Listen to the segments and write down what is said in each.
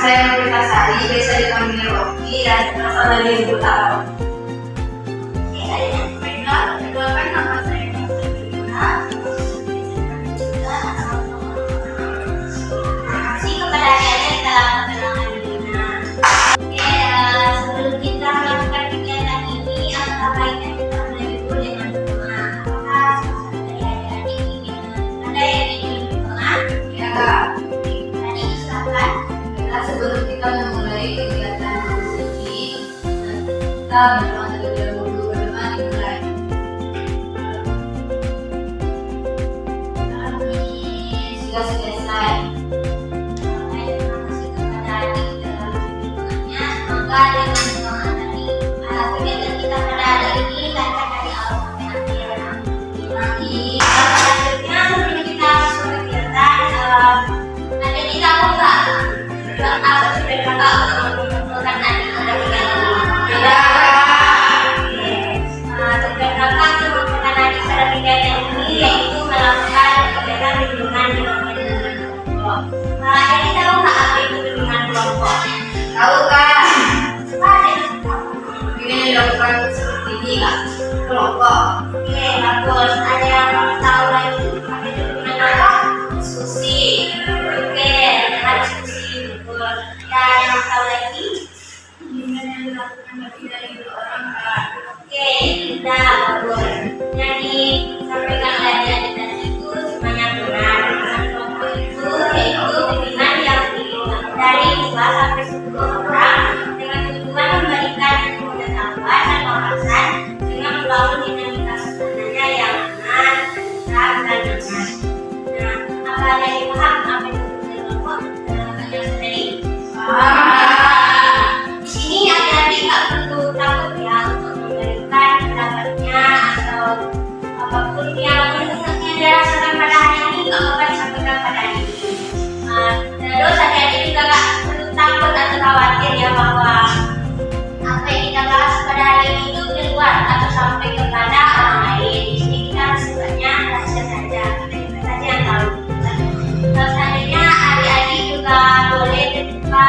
saya Novitasari, biasa dipanggil Rocky dan berasal dari Butaro. Perkenalkan nama saya Terima kasih kepada adik-adik telah memperkenalkan Lina. Sebelum kita melakukan kegiatan ini, alangkah baiknya kita mulai dulu dengan doa. Apakah dari adik-adik ingin ada yang ingin berdoa? Ya Kak, Tadi silakan. sebelum kita memulai kegiatan ini, kita berdoa terlebih dahulu. Berdoa dimulai. Sudah selesai. Terima kasih kepada adik dalam perdoanya. Semoga dengan doa tadi kegiatan kita pada hari ini lancar dari awal sampai akhir. Amin. Selanjutnya sebelum kita masuk ke kegiatan, ada di tahu nggak apa sudah kakak mengumpulkan adik pada kegiatan ini? Ya. Tugas kakak untuk mengumpulkan adik pada kegiatan ini yaitu melakukan kegiatan bimbingan di kelompok. Jadi tahu nggak apa itu bimbingan kelompok? Tahu Kak, Coba ada yang tahu. ini dilakukan seperti ini Kak. Kelompok. Oke, bagus. Ada yang mau tahu lagi apa itu bimbingan kelompok? Diskusi. Oke, ada diskusi. Betul. Dan yang mau tahu lagi? bimbingan yang dilakukan lebih dari 2 orang, Kak. Oke, kita bagus. Jadi sampaikan oleh adik-adik tadi itu semuanya benar. Bimbingan kelompok itu yaitu bimbingan yang dilakukan dari 2 sampai 10 orang dengan tujuan memberikan pengetahuan dan wawasan dengan membangun dinamika suasananya yang aman, tenang, dan nyaman. Nah, apa ada yang paham apa itu bimbingan kelompok? Kakaknya sendiri. Di sini adik-adik nggak perlu takut ya untuk memberikan pendapatnya atau apapun yang menurutnya dirasakan pada hari ini nggak apa-apa disampaikan pada hari ini. Terus adik-adik juga nggak perlu takut atau khawatir ya bahwa apa yang kita bahas pada hari ini itu keluar atau sampai kepada orang lain. Di sini kita sifatnya rahasia saja, kita saja yang tahu. Terus selanjutnya adik-adik juga boleh terbuka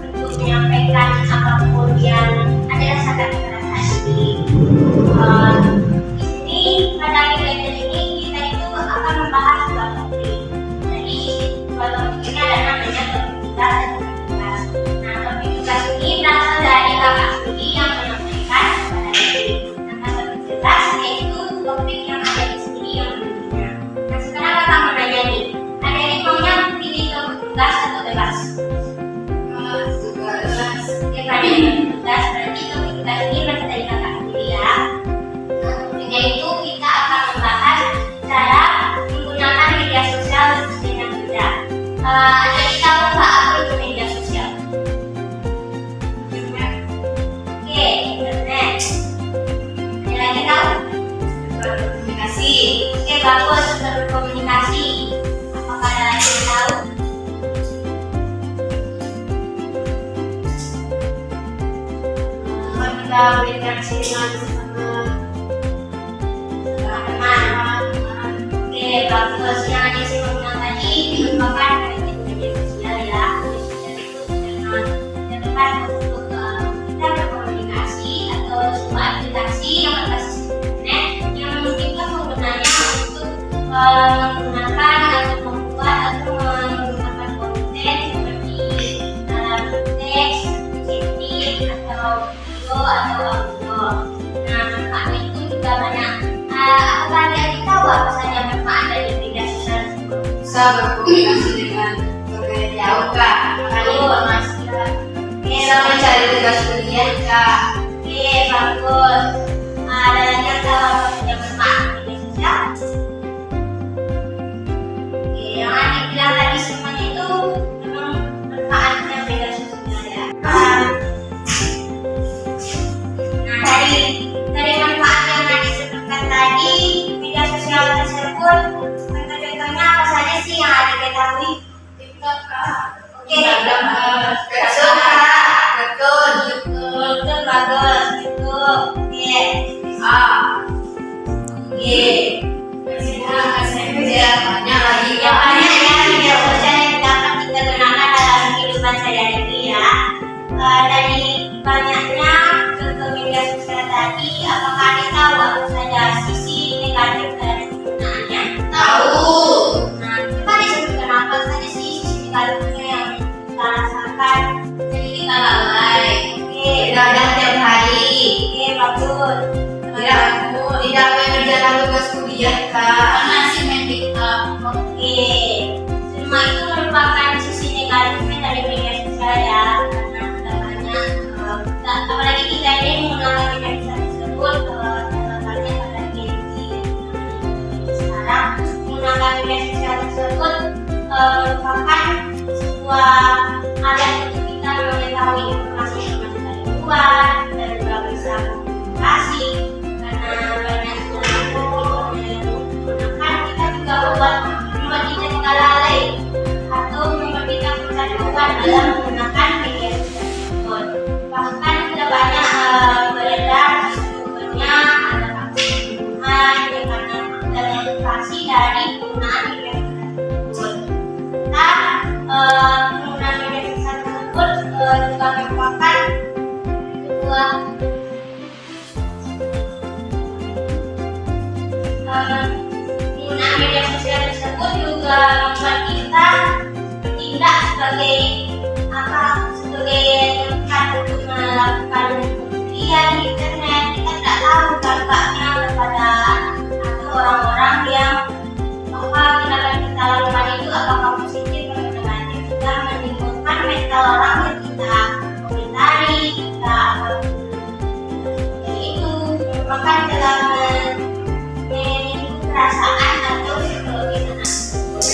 untuk menyampaikan apapun yang ada rasakan pada saat ini. Di sini pada kegiatan ini kita itu akan membahas 2 topik. Jadi 2 topik ini ada namanya topik tugas dan topik tugas. Nah, topik tugas ini berasal dari kakak studi yang menyampaikan kepada adik. Nah, topik tugas yaitu topik yang ada di sini yang menunjuknya. Nah, sekarang kakak mau nanya nih, adik-adik maunya pilih topik tugas atau bebas? Daripada tugas, berarti topik tugas ini berasal dari kakak sendiri ya. Topiknya itu kita akan membahas cara menggunakan media sosial dengan bijak. Ada yang tahu nggak apa itu media sosial? Oke, internet. Ada lagi tahu? Komunikasi. Oke, bagus untuk berkomunikasi. Apakah ada lagi yang tahu? Kita berinteraksi dengan Teman-teman. Oke, bagus. Yang ada sebelumnya tadi merupakan media sosial ya. Media sosial itu dengan untuk kita berkomunikasi atau sebuah aplikasi yang berbasis internet yang memungkinkan penggunanya untuk menggunakan atau membuat atau menggunakan konten seperti teks, chatting atau video atau audio. Nah, manfaatnya itu juga banyak. Apakah adik-adik tahu apa saja manfaat dari media sosial tersebut? Bisa berkomunikasi dengan berbagai jauh Kak. Kali informasi Kak. Bisa mencari tugas ujian Kak. Oke, bagus. Ada lagi yang tahu apa saja manfaat media sosial? Oke, yang adik bilang tadi semuanya itu memang manfaatnya media sosial ya. Nah, dari manfaat yang adik sebutkan tadi, media sosial tersebut contoh-contohnya apa saja sih yang adik ketahui? TikTok, Kak. Oke, Betul Kak. Betul. betul, bagus, itu. Oke. Oke. SMP Banyak lagi Yang banyak ya media sosial yang dapat kita gunakan dalam kehidupan sehari-hari dampaknya yang kita rasakan. Jadi kita lalai. Oke, Begadang tiap hari. oke, bagus. Tidak mengerjakan tugas kuliah, Kak. Karena sih main TikTok. Oke, semua itu merupakan sisi negatifnya dari media sosial ya, karena sudah banyak, apalagi kita ini menggunakan media sosial tersebut, contohnya pada Gen Z. Sekarang menggunakan media sosial tersebut merupakan sebuah alat untuk kita mengetahui informasi-informasi dari luar dan juga bisa komunikasi, karena banyak menggunakan kita juga membuat kita tidak lalai atau membuat kita kecanduan dalam menggunakan media sosial tersebut. Bahkan sudah banyak beredar sesungguhnya ada vaksin-vaksin karena adanya edukasi dari penggunaan media sosial tersebut. Kita penggunaan media sosial tersebut juga merupakan sebuah penggunaan media sosial tersebut juga membuat kita bertindak sebagai tempat untuk melakukan penelitian di internet. Kita tidak tahu dampaknya kepada atau orang-orang yang bahwa tindakan kita lakukan itu apakah positif atau negatif, juga menimbulkan mental orang yang kita komentari, kita apapun itu merupakan dalam perasaan atau psikologi anak tersebut.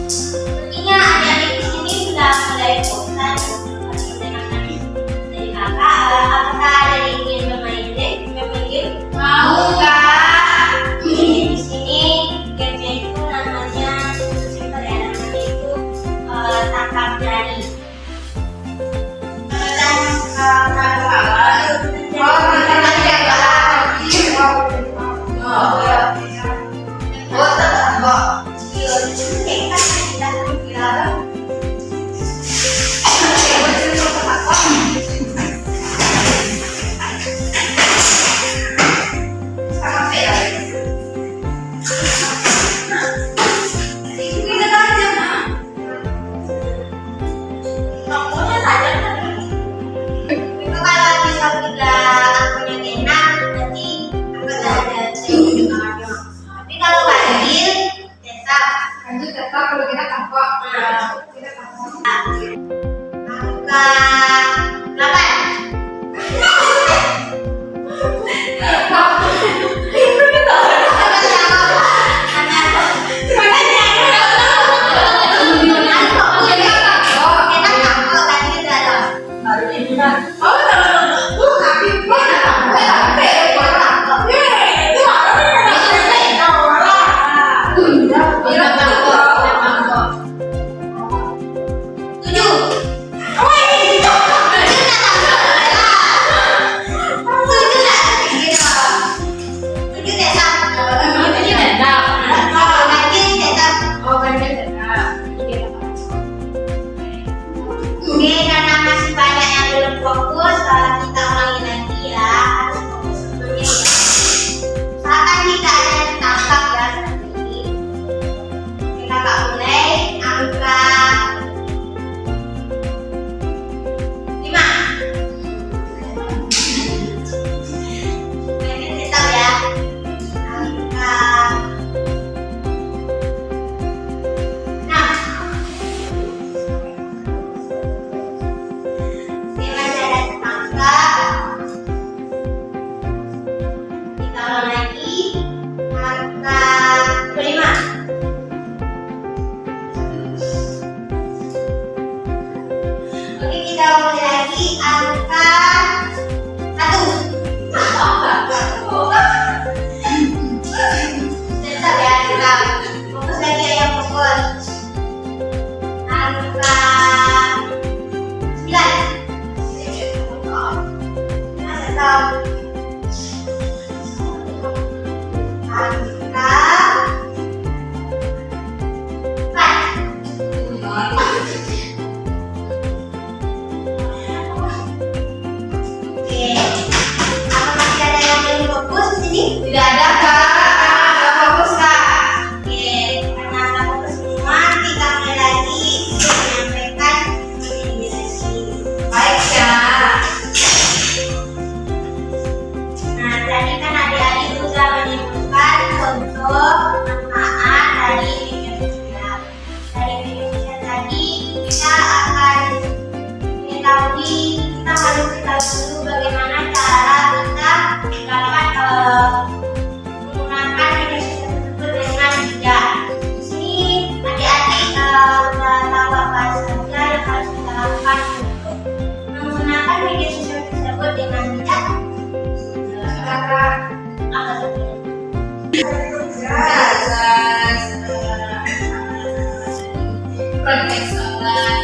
Sepertinya adik-adik di sini sudah mulai bosan mendengarkan dari kakak. Apakah ada yang ingin bermain game? Mau, Kak. Di sini gamenya itu namanya simpel ya, namanya itu tangkap berani.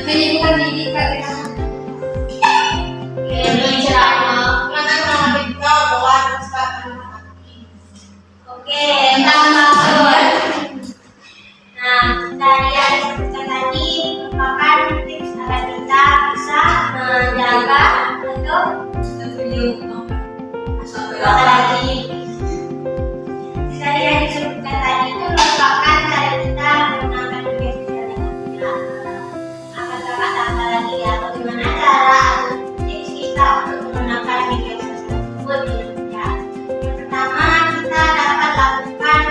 Menyibukkan diri Kak. Oke, tambah. Nah, dari yang disebutkan tadi merupakan tips agar kita bisa menjaga untuk apa lagi? Dari yang disebutkan tadi itu merupakan cara kita menggunakan media sosial dengan bijak. Akan kakak tambah lagi ya, bagaimana cara atau tips kita untuk menggunakan media sosial tersebut dengan bijak. Yang pertama, kita dapat lakukan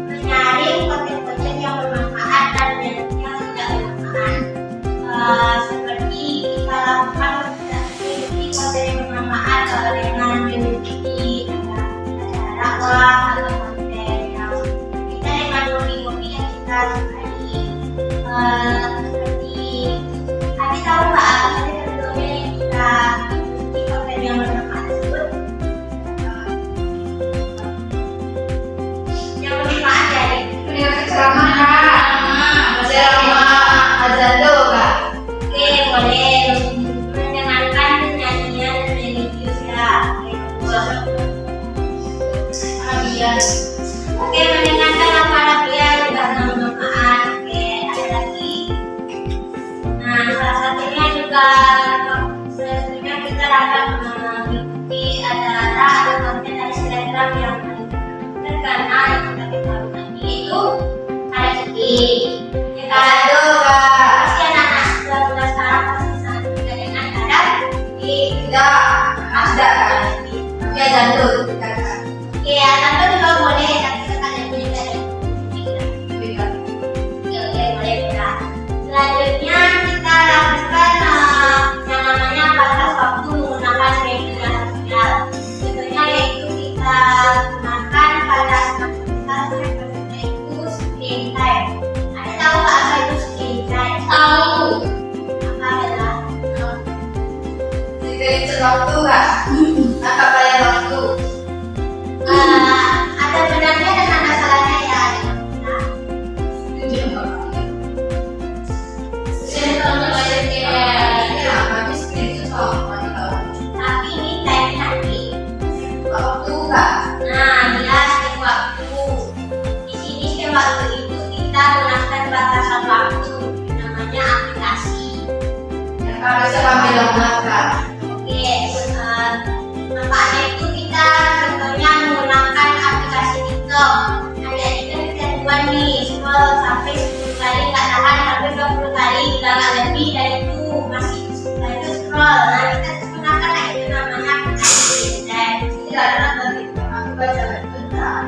menyaring konten-konten yang bermanfaat dan yang tidak bermanfaat. Seperti kita lakukan mengikuti konten yang bermanfaat dengan mengikuti dakwah atau konten yang kita dengan hobi-hobi yang kita sukai. Seperti kami tahu nggak contohnya yang kita ikuti konten yang bermanfaat tersebut. Yang bermanfaat dari Ceramah azan dulu Kak. Oke, boleh mendengarkan nyanyian dan religius ya. Oke, mendengarkan Al-Fatihah juga bermanfaat. Oke, ada lagi. Nah, salah satunya juga kita dapat mengikuti acara atau konten dari Instagram yang terkenal yang kita ketahui tadi itu ada sedih. Ya kan? Pasti anak-anak sekolah sekarang pasti sangat suka dengan ada Tidak ada Kak. Tapi azan dulu Kak. Oke, atau juga boleh tapi sekalian punya dari Oke, boleh ya. Selanjutnya kita lakukan yang namanya batas waktu menggunakan media sosial. Contohnya yaitu kita gunakan pada kita itu screen time. Ada tahu nggak apa itu screen time? Tahu. Apa adalah? Kita hitung waktu Kak. Apa bayar waktu? Ada benarnya dan ada salahnya ya. Tapi ini time nanti. Waktu Kak. Nah, dia skip waktu. Di sini skip waktu itu kita gunakan batasan waktu, namanya aplikasi. Yang Kak bisa kami download Kak. Oke, manfaatnya itu kita contohnya menggunakan aplikasi TikTok. Adik-adik kan kecanduan nih, scroll sampai 10 kali nggak tahan, sampai 20 kali udah nggak lebih dari itu masih itu scroll. Nah, kita gunakan itu namanya aplikasi. Dan Tidak ada begitu. Aku baca betul Kak.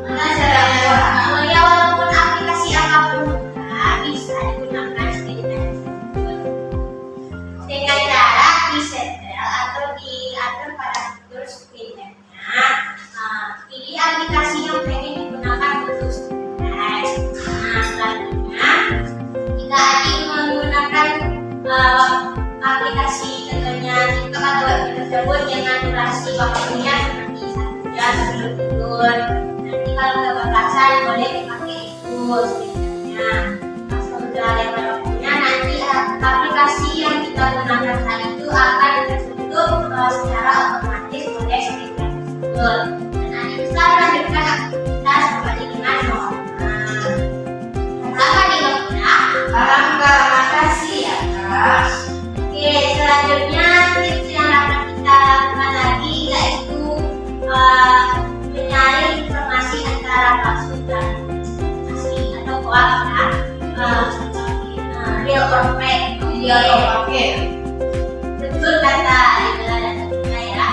Mana caranya Kak? ya walaupun aplikasi apapun bisa digunakan dengan cara disetel atau diatur pada fitur screen-nya. Pilih aplikasi yang pengen digunakan untuk screen. Selanjutnya jika adik menggunakan aplikasi contohnya TikTok atau web tersebut dengan durasi waktunya seperti 1 jam sebelum tidur. Nanti kalau kebablasan boleh dipakai itu sebenarnya. Pas sudah lewat waktunya nanti aplikasi yang kita gunakan tadi itu akan tertutup secara otomatis oleh screen tersebut. Dan adik bisa melanjutkan aktivitas seperti dengan normal. Apa nih dokter? Paham Kak. Makasih ya Kak. Oke, selanjutnya tips yang dapat kita lakukan lagi yaitu menyaring informasi antara palsu dan asli atau hoax real or fake. Oke. Betul kata saya.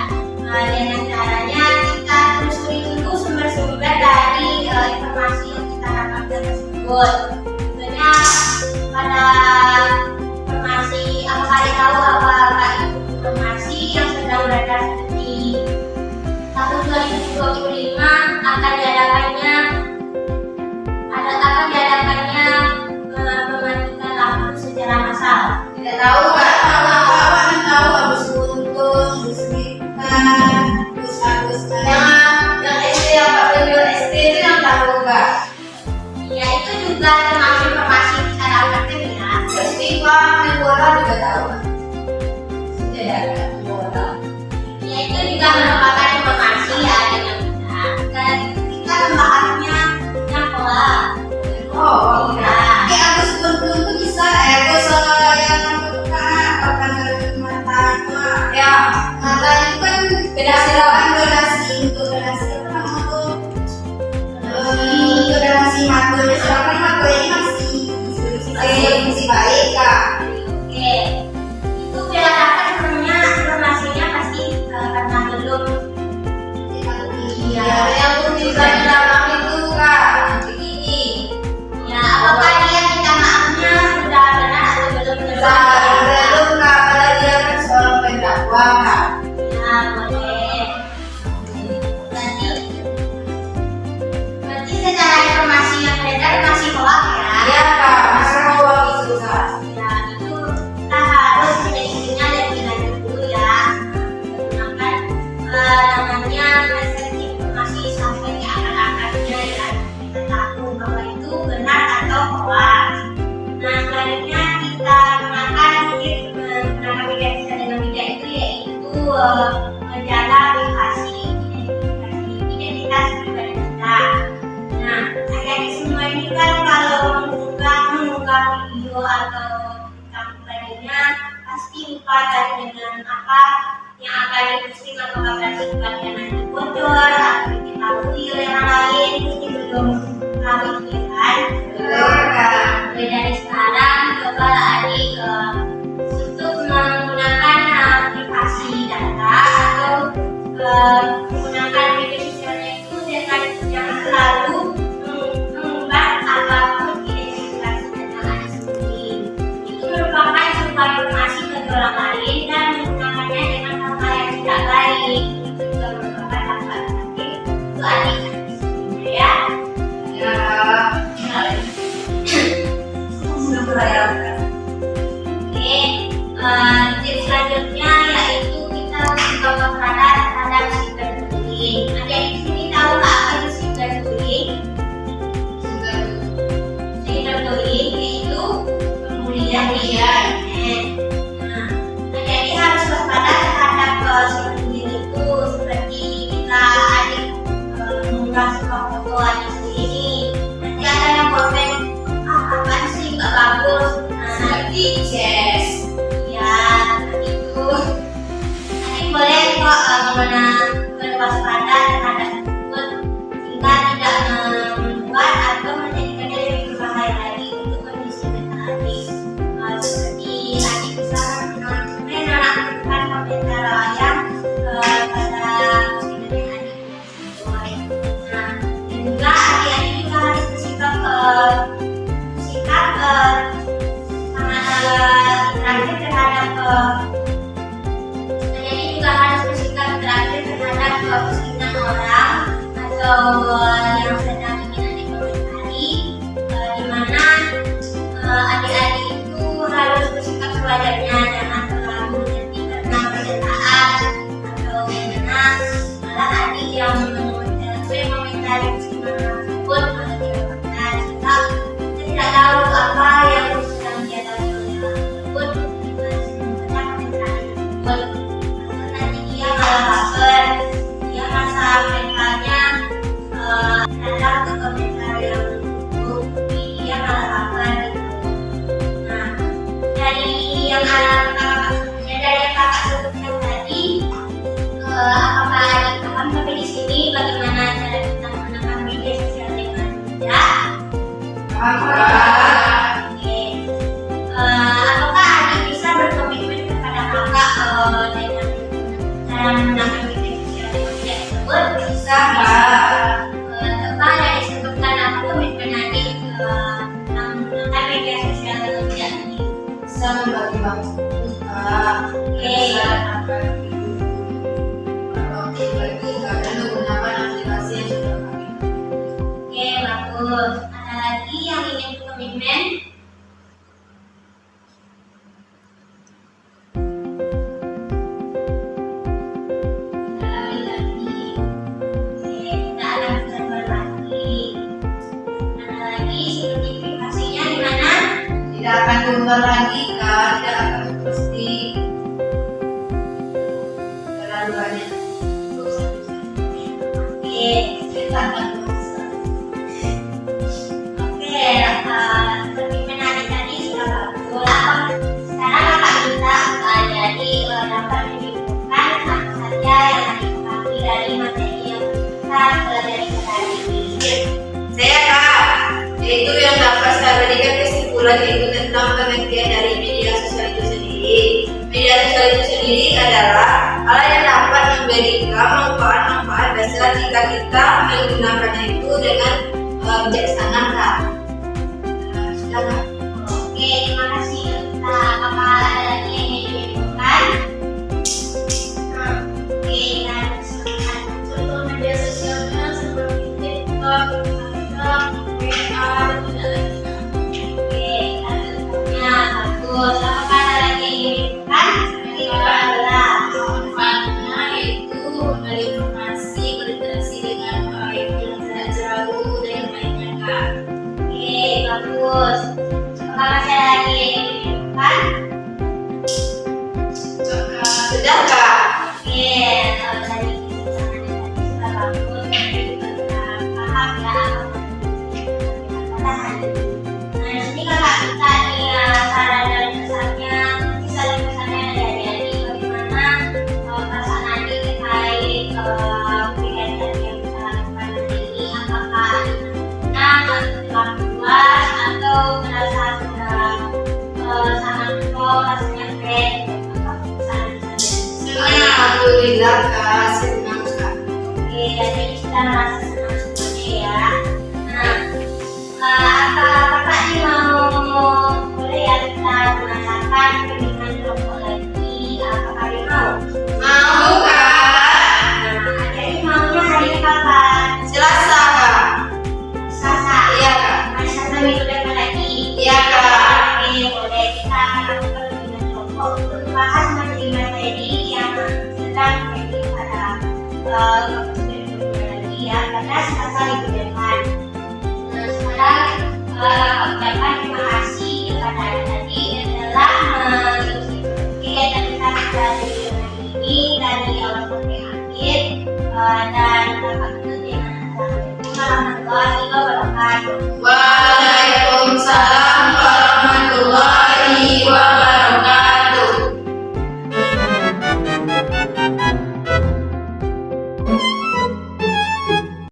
Dengan caranya kita telusuri dulu sumber-sumber dari informasi yang kita dapatkan tersebut. Contohnya pada informasi apakah tahu apakah itu informasi yang sedang beredar seperti tahun 2025 akan diadakannya pematikan lampu secara massal. Tidak tahu Kak. Kawan tahu habis untung, habis nikah, habis yang SD apa video SD itu yang tahu Kak. Ya itu juga termasuk informasi yang kita dapatkan ya. Oh, ya. Agus Gun-Gun tuh bisa Agus yang buka apa matanya. Ya, matanya itu kan beda silakan donasi untuk donasi apa namanya tuh? Untuk donasi mata, silakan mata ini masih baik kak. Oke, itu beda kakak sebenarnya informasinya pasti karena belum. Iya, yang bisa di dalam itu kak, begini. Ya, apakah dia minta maafnya sudah benar atau belum benar? Belum kak, padahal dia kan seorang pendakwa kak. Ya, boleh. Berarti secara informasi yang beredar masih hoax ya? Iya kak, masa hoax itu kak. Ya, itu kita harus menyelidiknya lebih lanjut dulu ya. Menggunakan namanya persepsi informasi sampai ke akar-akarnya ya. Kita tahu bahwa itu benar atau hoax. Nah, selanjutnya kita gunakan menggunakan media sosial dengan media itu yaitu menjaga privasi identitas pribadi kita. Nah, adik-adik semua ini kan kalau mengunggah video atau pribadinya pasti lupa kan dengan apa yang akan diposting atau akan sifatnya nanti bocor atau diketahui oleh orang lain mesti belum tahu itu kan. Betul kak. Mulai dari sekarang coba adik untuk menggunakan privasi data atau menggunakan media sosialnya itu dengan jangan selalu mengubah apapun identitas data adik sendiri. Itu merupakan sebuah informasi bagi orang lain dan menggunakannya dengan hal-hal yang tidak baik. Itu juga merupakan hak adik itu adik ya. Ya. Sudah berayat. Oke, tips selanjutnya yaitu kita harus waspada terhadap cyberbullying. Ada di sini tahu nggak apa itu cyberbullying? Cyberbullying yaitu pembulian di internet. Nah, jadi harus waspada terhadap cyberbullying itu seperti kita adik mengunggah sebuah foto adik sendiri. Nanti ada yang komen, apaan sih nggak bagus. Seperti Jess. Ya, seperti itu. Nanti boleh kok berwaspada terhadap tersebut sehingga tidak membuat atau menjadikannya lebih berbahaya lagi untuk kondisi mental adik. Seperti adik bisa menonaktifkan komentar yang pada postingan adik. Nah, dan juga adik-adik juga harus bersikap terakhir terhadap jadi juga harus bersikap terakhir terhadap postingan orang atau yang sedang ingin adik komentari, di mana adik-adik itu harus bersikap sewajarnya, jangan terlalu mengerti karena pernyataan atau karena malah adik yang mengomentari postingan tersebut malah tidak benar sehingga kita tidak tahu apa yang sedang dia lakukan tersebut kita membaca komentar tersebut nanti dia malah baper, dia merasa mentalnya terhadap ke komentar yang buruk, tapi dia malah baper gitu. Nah, dari yang kakak sebutkan tadi, apakah adik paham sampai di sini bagaimana cara kita menggunakan media sosial dengan bijak? Oke. Apakah adik bisa berkomitmen kepada kakak dengan cara menggunakan media sosial dengan bijak tersebut? Bisa kak. Coba ada disebutkan apa komitmen adik dalam menggunakan media sosial dengan bijak ini? Bisa membagi waktu kak. Oke. Kalau berbagi nggak perlu gunakan aplikasi yang sudah kami. Oke, bagus. Ada lagi yang ingin berkomitmen? Tidak akan diumbar lagi kak, tidak akan diposting terlalu banyak. Oke, Kita akan oke. lagi itu tentang pengertian dari media sosial itu sendiri. Media sosial itu sendiri adalah hal yang dapat memberikan manfaat-manfaat dasar jika kita menggunakannya itu dengan bijaksana, Kak. Sudah, Kak? Oke, terima kasih Kak. Apakah ada lagi yang ingin diinfokan? Oke, dan Contoh media sosialnya seperti TikTok, Instagram, WA, dan lain-lain. oke, lanjutnya bagus. Apakah ada lagi yang ingin diinfokan? Adalah Manfaatnya yaitu memberi informasi, berinteraksi dengan baik, tidak jauh dan yang lainnya, Kak. oke, bagus. Apakah masih ada lagi yang ingin diinfokan? Sudah, Kak? Oke, kalau tadi sudah bagus, nanti juga sudah paham ya apa yang Nah, di sini kakak kita nih saran dan pesannya, kisah dan pesannya dari Adi bagaimana perasaan Adi terkait kegiatan yang kita lakukan hari ini, apakah benar atau telah puas atau merasa sudah sangat plong, rasanya keren, Alhamdulillah, Kak. Senang, Kak. Oke, jadi kita merasa senang semuanya ya. Nah, kakak ini boleh ya kita merasakan bimbingan kelompok lagi. Apakah dia mau? Mau, Kak? Nah, jadi maunya hari kapan? Selasa, Kak. Selasa. Iya, Kak. Hari Selasa minggu depan lagi. Iya, Kak. Oke, boleh kita lakukan bimbingan kelompok untuk membahas materi-materi yang sedang terjadi pada kelompok lagi ya, karena Selasa minggu depan. Nah, sekarang ucapkan terima kasih kepada Adi tadi yang telah mengikuti kegiatan kita pada hari ini dari awal sampai akhir, dan dapat menuntut dengan Assalamualaikum warahmatullahi wabarakatuh.